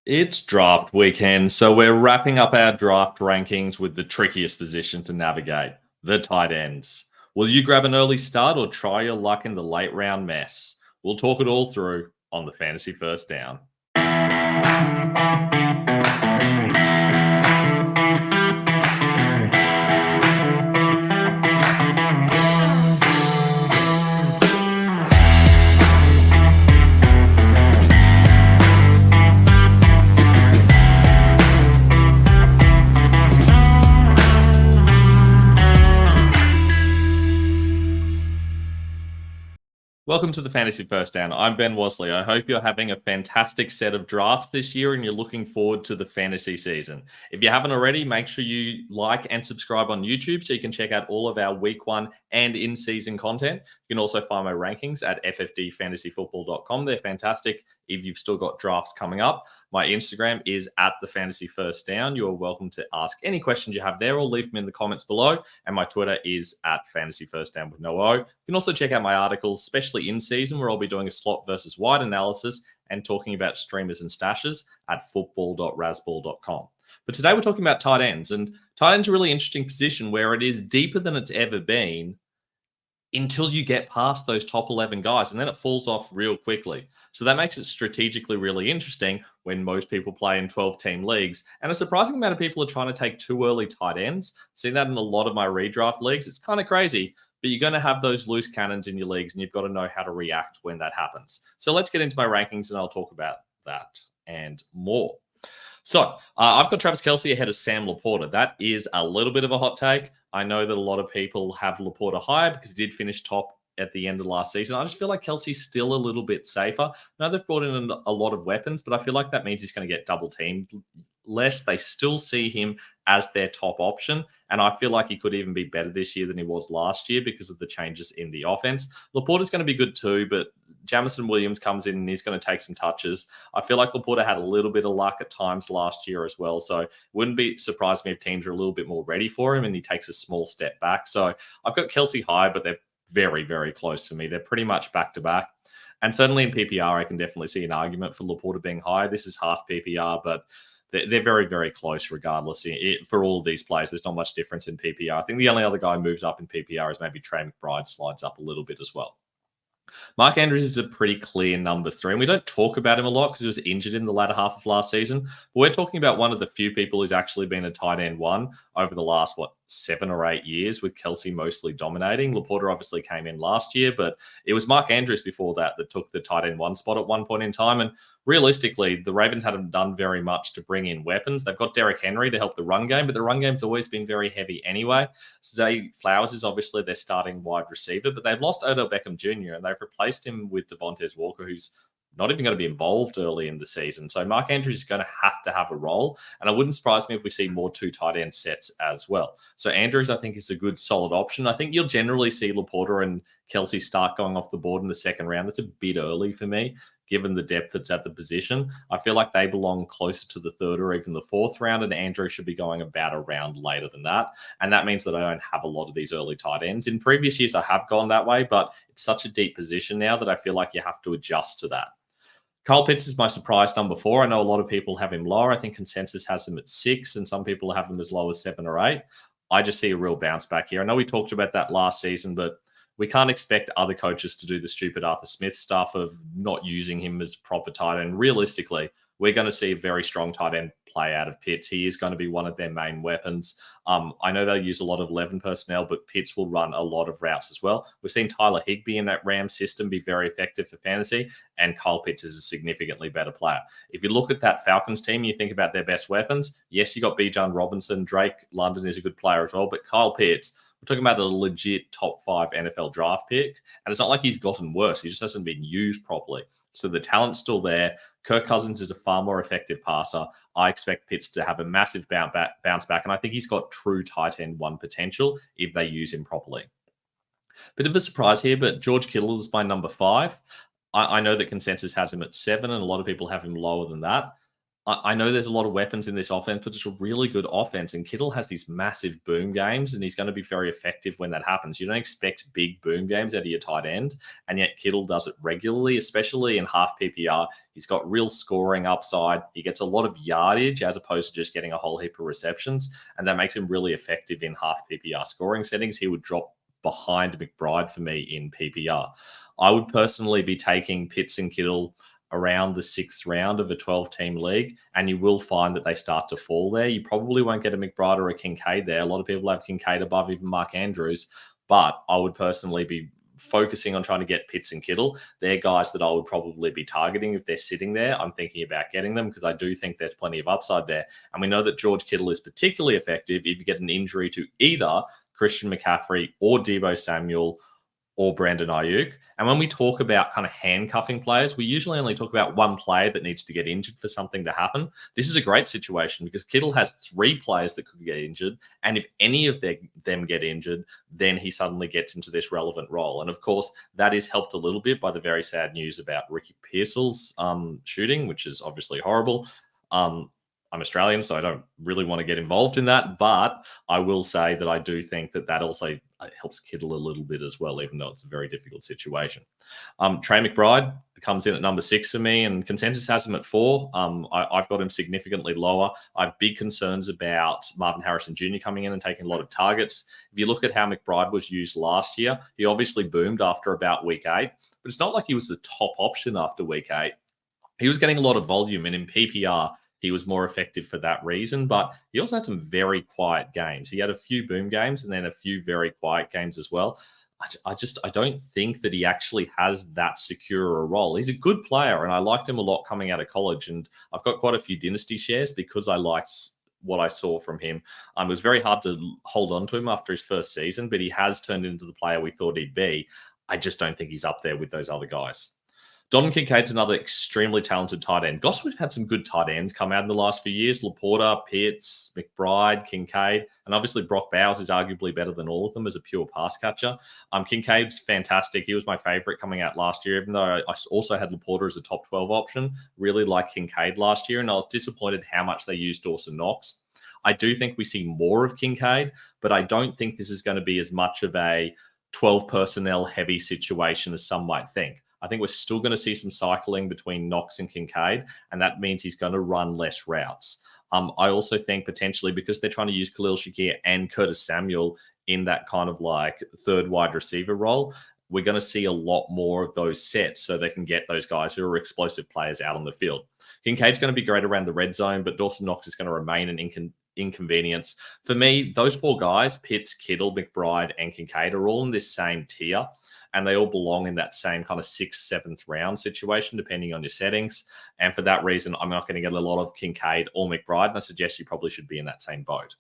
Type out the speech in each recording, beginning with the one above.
It's draft weekend, so we're wrapping up our draft rankings with the trickiest position to navigate the tight ends. Will you grab an early start or try your luck in the late round mess? We'll talk it all through on the Fantasy First Down. Welcome to the Fantasy First Down. I'm Ben Wasley. I hope you're having a fantastic set of drafts this year and you're looking forward to the fantasy season. If you haven't already, make sure you like and subscribe on YouTube so you can check out all of our week one and in season content. You can also find my rankings at ffdfantasyfootball.com. They're fantastic if you've still got drafts coming up. My Instagram is at the Fantasy First Down. You are welcome to ask any questions you have there or leave them in the comments below. And my Twitter is at Fantasy First Down with no O. You can also check out my articles, especially in season, where I'll be doing a slot versus wide analysis and talking about streamers and stashes at football.rasball.com. But today we're talking about tight ends, and tight ends are a really interesting position where it is deeper than it's ever been until you get past those top 11 guys, and then it falls off real quickly. So that makes it strategically really interesting when most people play in 12-team leagues. And a surprising amount of people are trying to take too early tight ends. See that in a lot of my redraft leagues. It's kind of crazy, but you're going to have those loose cannons in your leagues, and you've got to know how to react when that happens. So let's get into my rankings, and I'll talk about that and more. So I've got Travis Kelce ahead of Sam Laporta. That is a little bit of a hot take. I know that a lot of people have Laporta higher because he did finish top at the end of last season. I just feel like Kelsey's still a little bit safer. Now they've brought in a lot of weapons, but I feel like that means he's going to get double teamed less. They still see him as their top option. And I feel like he could even be better this year than he was last year because of the changes in the offense. Laporta's going to be good too, but Jamison Williams comes in and he's going to take some touches. I feel like Laporta had a little bit of luck at times last year as well. So it wouldn't be surprised me if teams are a little bit more ready for him and he takes a small step back. So I've got Kelsey high, but they're very, very close to me. They're pretty much back to back. And certainly in PPR, I can definitely see an argument for Laporta being high. This is half PPR, but they're very, very close regardless. For all of these players, there's not much difference in PPR. I think the only other guy who moves up in PPR is maybe Trey McBride slides up a little bit as well. Mark Andrews is a pretty clear number 3, and we don't talk about him a lot because he was injured in the latter half of last season. But we're talking about one of the few people who's actually been a tight end 1 over the last, 7 or 8 years, with Kelsey mostly dominating. Laporta obviously came in last year, but it was Mark Andrews before that took the tight end 1 spot at one point in time. And realistically, the Ravens haven't done very much to bring in weapons. They've got Derrick Henry to help the run game, but the run game's always been very heavy anyway. Zay Flowers is obviously their starting wide receiver, but they've lost Odell Beckham Jr. and they've replaced him with Devontae Walker, who's not even going to be involved early in the season. So Mark Andrews is going to have a role. And it wouldn't surprise me if we see more 2 tight end sets as well. So Andrews, I think, is a good, solid option. I think you'll generally see Laporta and Kelsey start going off the board in the second round. That's a bit early for me, given the depth that's at the position. I feel like they belong closer to the 3rd or even the 4th round, and Andrews should be going about a round later than that. And that means that I don't have a lot of these early tight ends. In previous years, I have gone that way, but it's such a deep position now that I feel like you have to adjust to that. Kyle Pitts is my surprise number 4. I know a lot of people have him lower. I think consensus has him at 6, and some people have him as low as 7 or 8. I just see a real bounce back here. I know we talked about that last season, but we can't expect other coaches to do the stupid Arthur Smith stuff of not using him as proper tight end. Realistically, we're going to see a very strong tight end play out of Pitts. He is going to be one of their main weapons. I know they use a lot of 11 personnel, but Pitts will run a lot of routes as well. We've seen Tyler Higbee in that Rams system be very effective for fantasy, and Kyle Pitts is a significantly better player. If you look at that Falcons team, you think about their best weapons. Yes, you got Bijan Robinson. Drake London is a good player as well, but Kyle Pitts, we're talking about a legit top 5 NFL draft pick. And it's not like he's gotten worse. He just hasn't been used properly. So the talent's still there. Kirk Cousins is a far more effective passer. I expect Pitts to have a massive bounce back. And I think he's got true tight end 1 potential if they use him properly. Bit of a surprise here, but George Kittle is my number 5. I know that consensus has him at 7, and a lot of people have him lower than that. I know there's a lot of weapons in this offense, but it's a really good offense. And Kittle has these massive boom games, and he's going to be very effective when that happens. You don't expect big boom games out of your tight end, and yet Kittle does it regularly, especially in half PPR. He's got real scoring upside. He gets a lot of yardage as opposed to just getting a whole heap of receptions, and that makes him really effective in half PPR scoring settings. He would drop behind McBride for me in PPR. I would personally be taking Pitts and Kittle around the 6th round of a 12-team league, and you will find that they start to fall there. You probably won't get a McBride or a Kincaid there. A lot of people have Kincaid above even Mark Andrews, but I would personally be focusing on trying to get Pitts and Kittle. They're guys that I would probably be targeting if they're sitting there. I'm thinking about getting them because I do think there's plenty of upside there. And we know that George Kittle is particularly effective if you get an injury to either Christian McCaffrey or Deebo Samuel or Brandon Ayuk. And when we talk about kind of handcuffing players, we usually only talk about one player that needs to get injured for something to happen. This is a great situation because Kittle has 3 players that could get injured. And if any of them get injured, then he suddenly gets into this relevant role. And of course, that is helped a little bit by the very sad news about Ricky Pearsall's shooting, which is obviously horrible. I'm Australian, so I don't really want to get involved in that. But I will say that I do think that also helps Kittle a little bit as well, even though it's a very difficult situation. Trey McBride comes in at number 6 for me, and consensus has him at 4. I've got him significantly lower. I have big concerns about Marvin Harrison Jr. coming in and taking a lot of targets. If you look at how McBride was used last year, he obviously boomed after about week 8, but it's not like he was the top option after week 8. He was getting a lot of volume, and in PPR, he was more effective for that reason, but he also had some very quiet games. He had a few boom games and then a few very quiet games as well. I don't think that he actually has that secure a role. He's a good player, and I liked him a lot coming out of college, and I've got quite a few dynasty shares because I liked what I saw from him. It was very hard to hold on to him after his first season, but he has turned into the player we thought he'd be. I just don't think he's up there with those other guys. Don Kincaid's another extremely talented tight end. Goss, we've had some good tight ends come out in the last few years. Laporta, Pitts, McBride, Kincaid, and obviously Brock Bowers is arguably better than all of them as a pure pass catcher. Kincaid's fantastic. He was my favorite coming out last year, even though I also had Laporta as a top 12 option. Really liked Kincaid last year, and I was disappointed how much they used Dawson Knox. I do think we see more of Kincaid, but I don't think this is going to be as much of a 12 personnel heavy situation as some might think. I think we're still going to see some cycling between Knox and Kincaid, and that means he's going to run less routes. I also think potentially because they're trying to use Khalil Shakir and Curtis Samuel in that kind of like third wide receiver role, we're going to see a lot more of those sets so they can get those guys who are explosive players out on the field. Kincaid's going to be great around the red zone, but Dawson Knox is going to remain an inconvenience. For me, those 4 guys, Pitts, Kittle, McBride, and Kincaid, are all in this same tier, and they all belong in that same kind of 6th, 7th round situation, depending on your settings. And for that reason, I'm not going to get a lot of Kincaid or McBride, and I suggest you probably should be in that same boat.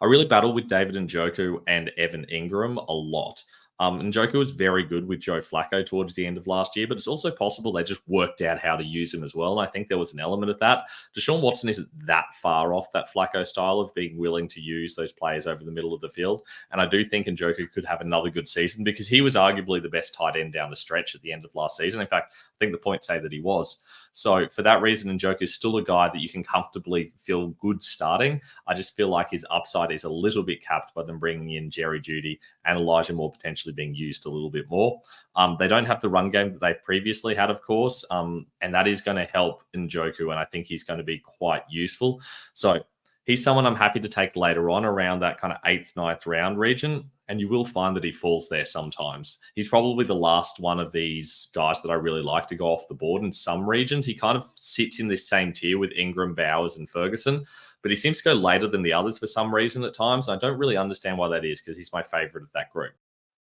I really battle with David Njoku and Evan Ingram a lot. Njoku was very good with Joe Flacco towards the end of last year, but it's also possible they just worked out how to use him as well. And I think there was an element of that. Deshaun Watson isn't that far off that Flacco style of being willing to use those players over the middle of the field. And I do think Njoku could have another good season because he was arguably the best tight end down the stretch at the end of last season. In fact, I think the points say that he was. So for that reason, Njoku is still a guy that you can comfortably feel good starting. I just feel like his upside is a little bit capped by them bringing in Jerry Jeudy and Elijah Moore potentially being used a little bit more. They don't have the run game that they've previously had, of course, and that is going to help Njoku, and I think he's going to be quite useful. So he's someone I'm happy to take later on around that kind of 8th, 9th round region, and you will find that he falls there sometimes. He's probably the last one of these guys that I really like to go off the board in some regions. He kind of sits in this same tier with Ingram, Bowers, and Ferguson, but he seems to go later than the others for some reason at times. I don't really understand why that is because he's my favorite of that group.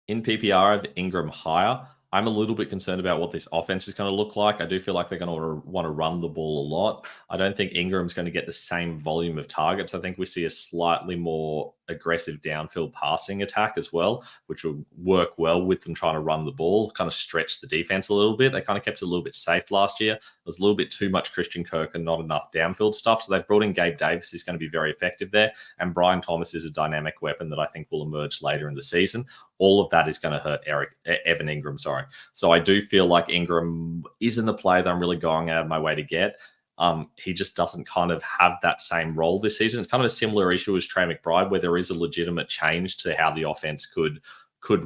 In PPR, I have Ingram higher. I'm a little bit concerned about what this offense is going to look like. I do feel like they're going to want to run the ball a lot. I don't think Ingram's going to get the same volume of targets. I think we see a slightly more aggressive downfield passing attack as well, which will work well with them trying to run the ball, kind of stretch the defense a little bit. They kind of kept it a little bit safe last year. There was a little bit too much Christian Kirk and not enough downfield stuff. So they've brought in Gabe Davis, who's going to be very effective there. And Brian Thomas is a dynamic weapon that I think will emerge later in the season. All of that is going to hurt Evan Ingram, sorry. So I do feel like Ingram isn't a player that I'm really going out of my way to get. He just doesn't kind of have that same role this season. It's kind of a similar issue as Trey McBride, where there is a legitimate change to how the offense could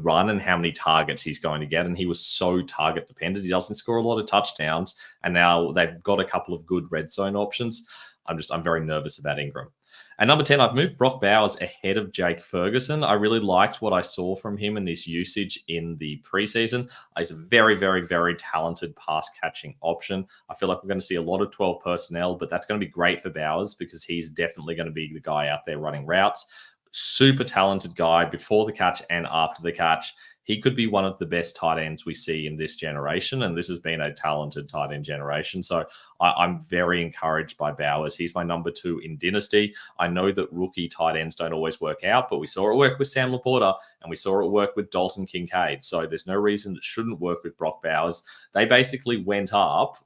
run and how many targets he's going to get. And he was so target dependent. He doesn't score a lot of touchdowns. And now they've got a couple of good red zone options. I'm very nervous about Ingram. At number 10, I've moved Brock Bowers ahead of Jake Ferguson. I really liked what I saw from him and his usage in the preseason. He's a very, very, very talented pass catching option. I feel like we're going to see a lot of 12 personnel, but that's going to be great for Bowers because he's definitely going to be the guy out there running routes. Super talented guy before the catch and after the catch. He could be one of the best tight ends we see in this generation, and this has been a talented tight end generation. So I'm very encouraged by Bowers. He's my number 2 in Dynasty. I know that rookie tight ends don't always work out, but we saw it work with Sam Laporta, and we saw it work with Dalton Kincaid. So there's no reason it shouldn't work with Brock Bowers. They basically went up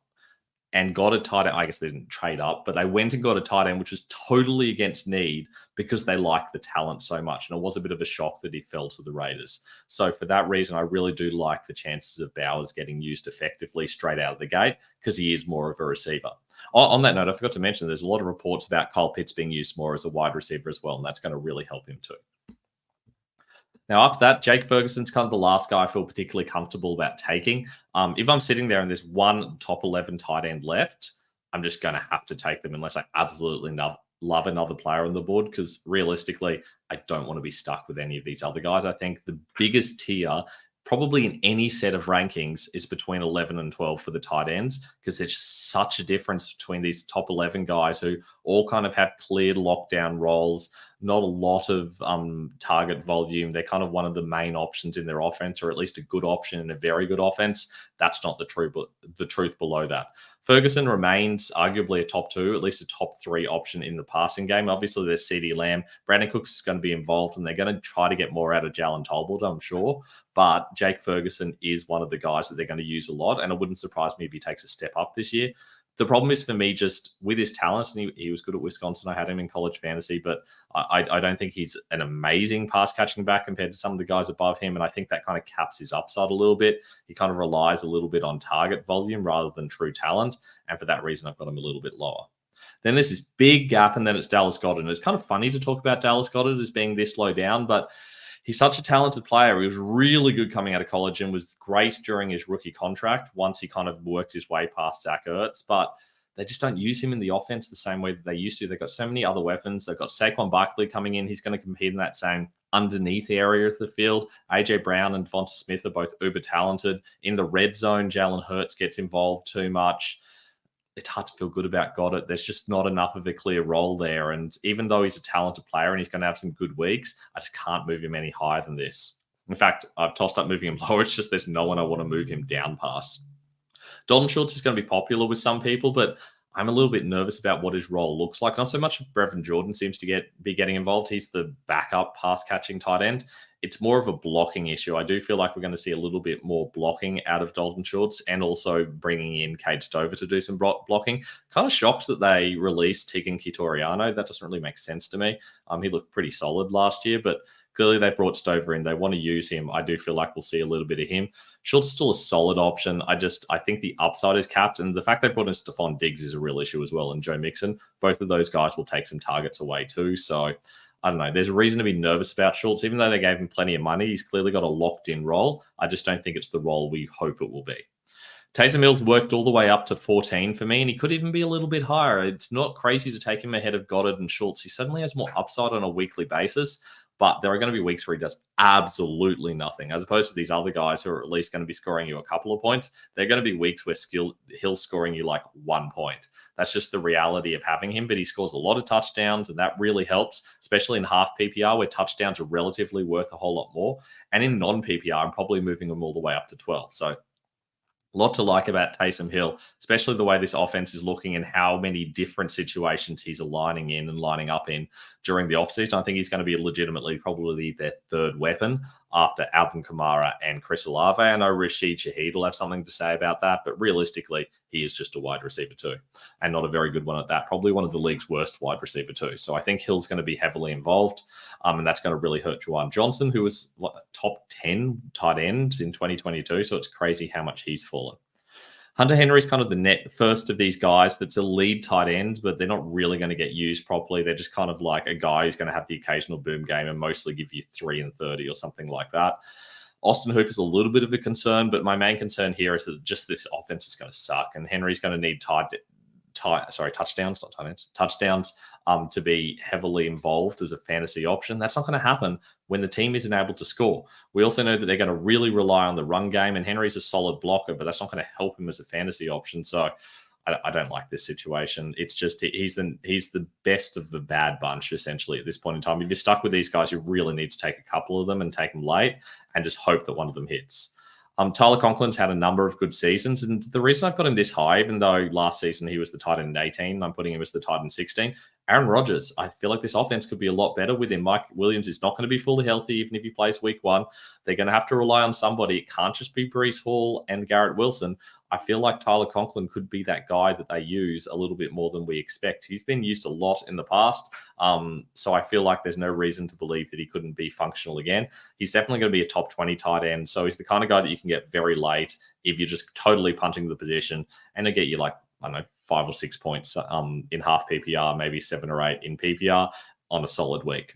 and got a tight end. I guess they didn't trade up, but they went and got a tight end, which was totally against need because they liked the talent so much. And it was a bit of a shock that he fell to the Raiders. So for that reason, I really do like the chances of Bowers getting used effectively straight out of the gate because he is more of a receiver. On that note, I forgot to mention there's a lot of reports about Kyle Pitts being used more as a wide receiver as well, and that's going to really help him too. Now, after that, Jake Ferguson's kind of the last guy I feel particularly comfortable about taking. If I'm sitting there and there's one top 11 tight end left, I'm just going to have to take them unless I absolutely love another player on the board because realistically, I don't want to be stuck with any of these other guys. I think the biggest tier probably in any set of rankings is between 11 and 12 for the tight ends because there's just such a difference between these top 11 guys who all kind of have cleared lockdown roles, not a lot of target volume. They're kind of one of the main options in their offense, or at least a good option in a very good offense. That's not the truth below that. Ferguson remains arguably a top 2, at least a top 3 option in the passing game. Obviously, there's CeeDee Lamb. Brandon Cooks is going to be involved, and they're going to try to get more out of Jalen Tolbert, I'm sure. But Jake Ferguson is one of the guys that they're going to use a lot, and it wouldn't surprise me if he takes a step up this year. The problem is for me, just with his talent, and he was good at Wisconsin. I had him in college fantasy, but I don't think he's an amazing pass catching back compared to some of the guys above him. And I think that kind of caps his upside a little bit. He kind of relies a little bit on target volume rather than true talent. And for that reason, I've got him a little bit lower. Then there's this big gap, and then it's Dallas Goedert. And it's kind of funny to talk about Dallas Goedert as being this low down, but he's such a talented player. He was really good coming out of college and was great during his rookie contract once he kind of worked his way past Zach Ertz. But they just don't use him in the offense the same way that they used to. They've got so many other weapons. They've got Saquon Barkley coming in. He's going to compete in that same underneath area of the field. A.J. Brown and Devonta Smith are both uber talented. In the red zone, Jalen Hurts gets involved too much. It's hard to feel good about Goddard. There's just not enough of a clear role there. And even though he's a talented player and he's going to have some good weeks, I just can't move him any higher than this. In fact, I've tossed up moving him lower. It's just there's no one I want to move him down past. Dalton Schultz is going to be popular with some people, but I'm a little bit nervous about what his role looks like. Not so much Brevin Jordan seems to be getting involved. He's the backup pass-catching tight end. It's more of a blocking issue. I do feel like we're going to see a little bit more blocking out of Dalton Schultz and also bringing in Cade Stover to do some blocking. Kind of shocked that they released Tegan Kitoriano. That doesn't really make sense to me. He looked pretty solid last year, but clearly they brought Stover in. They want to use him. I do feel like we'll see a little bit of him. Schultz is still a solid option. I think the upside is capped, and the fact they brought in Stephon Diggs is a real issue as well, and Joe Mixon. Both of those guys will take some targets away too, so I don't know. There's a reason to be nervous about Schultz. Even though they gave him plenty of money, he's clearly got a locked-in role. I just don't think it's the role we hope it will be. Taysom Hill's worked all the way up to 14 for me, and he could even be a little bit higher. It's not crazy to take him ahead of Goddard and Schultz. He suddenly has more upside on a weekly basis, but there are going to be weeks where he does absolutely nothing, as opposed to these other guys who are at least going to be scoring you a couple of points. They're going to be weeks where Hill's scoring you like 1 point. That's just the reality of having him, but he scores a lot of touchdowns, and that really helps, especially in half PPR where touchdowns are relatively worth a whole lot more. And in non-PPR, I'm probably moving them all the way up to 12. So a lot to like about Taysom Hill, especially the way this offense is looking and how many different situations he's aligning in and lining up in during the offseason. I think he's going to be legitimately probably their third weapon after Alvin Kamara and Chris Olave. I know Rashid Shaheed will have something to say about that, but realistically, he is just a wide receiver too, and not a very good one at that. Probably one of the league's worst wide receiver too. So I think Hill's going to be heavily involved, and that's going to really hurt Juwan Johnson, who was top 10 tight end in 2022. So it's crazy how much he's fallen. Hunter Henry's kind of the first of these guys that's a lead tight end, but they're not really going to get used properly. They're just kind of like a guy who's going to have the occasional boom game and mostly give you 3 and 30 or something like that. Austin Hooper's a little bit of a concern, but my main concern here is that just this offense is going to suck, and Henry's going to need touchdowns, not tight ends, touchdowns to be heavily involved as a fantasy option. That's not going to happen when the team isn't able to score. We also know that they're going to really rely on the run game, and Henry's a solid blocker, but that's not going to help him as a fantasy option. So I don't like this situation. It's just he's the best of the bad bunch, essentially, at this point in time. If you're stuck with these guys, you really need to take a couple of them and take them late and just hope that one of them hits. Tyler Conklin's had a number of good seasons, and the reason I've got him this high, even though last season he was the tight end 18, I'm putting him as the tight end 16. Aaron Rodgers, I feel like this offense could be a lot better with him. Mike Williams is not going to be fully healthy, even if he plays week 1. They're going to have to rely on somebody. It can't just be Breece Hall and Garrett Wilson. I feel like Tyler Conklin could be that guy that they use a little bit more than we expect. He's been used a lot in the past, so I feel like there's no reason to believe that he couldn't be functional again. He's definitely going to be a top 20 tight end, so he's the kind of guy that you can get very late if you're just totally punting the position, and he'll get you like, I don't know, 5 or 6 points in half PPR, maybe 7 or 8 in PPR on a solid week.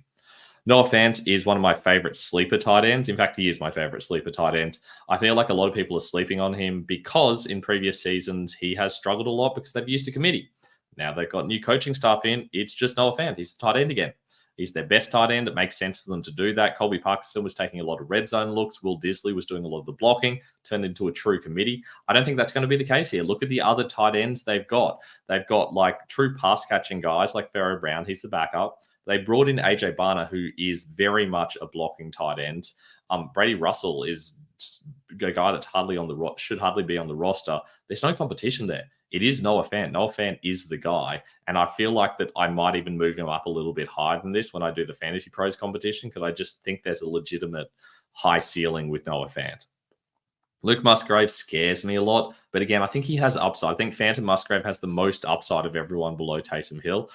Noah Fant is one of my favorite sleeper tight ends. In fact, he is my favorite sleeper tight end. I feel like a lot of people are sleeping on him because in previous seasons, he has struggled a lot because they've used a committee. Now they've got new coaching staff in. It's just Noah Fant. He's the tight end again. He's their best tight end. It makes sense for them to do that. Colby Parkinson was taking a lot of red zone looks. Will Disley was doing a lot of the blocking, turned into a true committee. I don't think that's going to be the case here. Look at the other tight ends they've got. They've got like true pass catching guys like Pharaoh Brown. He's the backup. They brought in AJ Barner, who is very much a blocking tight end. Brady Russell is a guy that's should hardly be on the roster. There's no competition there. It is Noah Fant. Noah Fant is the guy. And I feel like that I might even move him up a little bit higher than this when I do the Fantasy Pros competition, because I just think there's a legitimate high ceiling with Noah Fant. Luke Musgrave scares me a lot, but again, I think he has upside. I think Phantom Musgrave has the most upside of everyone below Taysom Hill,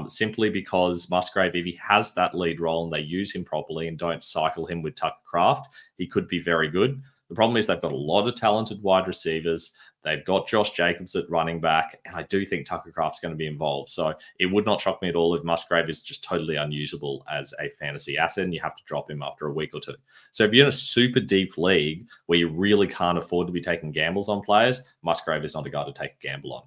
simply because Musgrave, if he has that lead role and they use him properly and don't cycle him with Tucker Kraft, he could be very good. The problem is they've got a lot of talented wide receivers. They've got Josh Jacobs at running back, and I do think Tucker Kraft's going to be involved. So it would not shock me at all if Musgrave is just totally unusable as a fantasy asset and you have to drop him after a week or two. So if you're in a super deep league where you really can't afford to be taking gambles on players, Musgrave is not a guy to take a gamble on.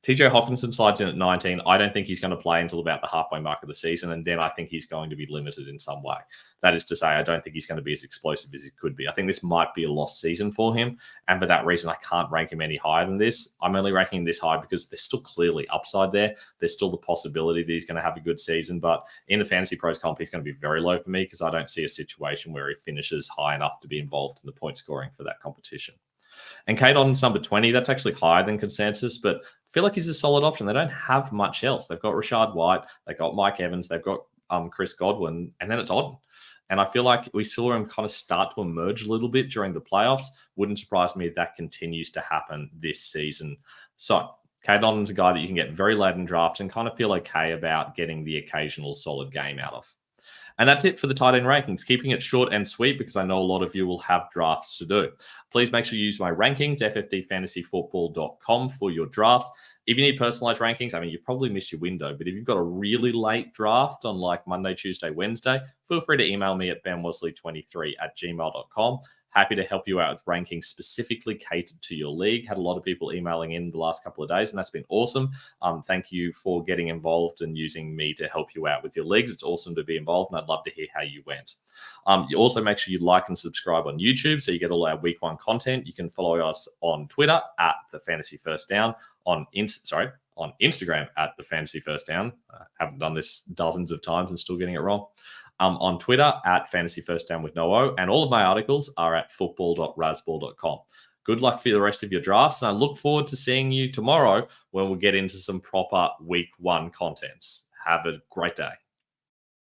TJ Hawkinson slides in at 19. I don't think he's going to play until about the halfway mark of the season, and then I think he's going to be limited in some way. That is to say, I don't think he's going to be as explosive as he could be. I think this might be a lost season for him, and for that reason, I can't rank him any higher than this. I'm only ranking him this high because there's still clearly upside there. There's still the possibility that he's going to have a good season, but in the Fantasy Pros comp, he's going to be very low for me because I don't see a situation where he finishes high enough to be involved in the point scoring for that competition. And Kate Otton's number 20, that's actually higher than consensus, but I feel like he's a solid option. They don't have much else. They've got Rashad White, they've got Mike Evans, they've got Chris Godwin, and then it's Otton. And I feel like we saw him kind of start to emerge a little bit during the playoffs. Wouldn't surprise me if that continues to happen this season. So Kate Otton's a guy that you can get very late in drafts and kind of feel okay about getting the occasional solid game out of. And that's it for the tight end rankings, keeping it short and sweet because I know a lot of you will have drafts to do. Please make sure you use my rankings, ffdfantasyfootball.com, for your drafts. If you need personalized rankings, I mean, you've probably missed your window, but if you've got a really late draft on like Monday, Tuesday, Wednesday, feel free to email me at benwasley23@gmail.com. Happy to help you out with rankings specifically catered to your league. Had a lot of people emailing in the last couple of days, and that's been awesome. Thank you for getting involved and using me to help you out with your leagues. It's awesome to be involved, and I'd love to hear how you went. You also make sure you like and subscribe on YouTube so you get all our week 1 content. You can follow us on Twitter at the Fantasy First Down, on Instagram at the Fantasy First Down. Haven't done this dozens of times and still getting it wrong. On Twitter at Fantasy First Down with no O, and all of my articles are at football.rasball.com. Good luck for the rest of your drafts, and I look forward to seeing you tomorrow when we'll get into some proper week 1 contents. Have a great day.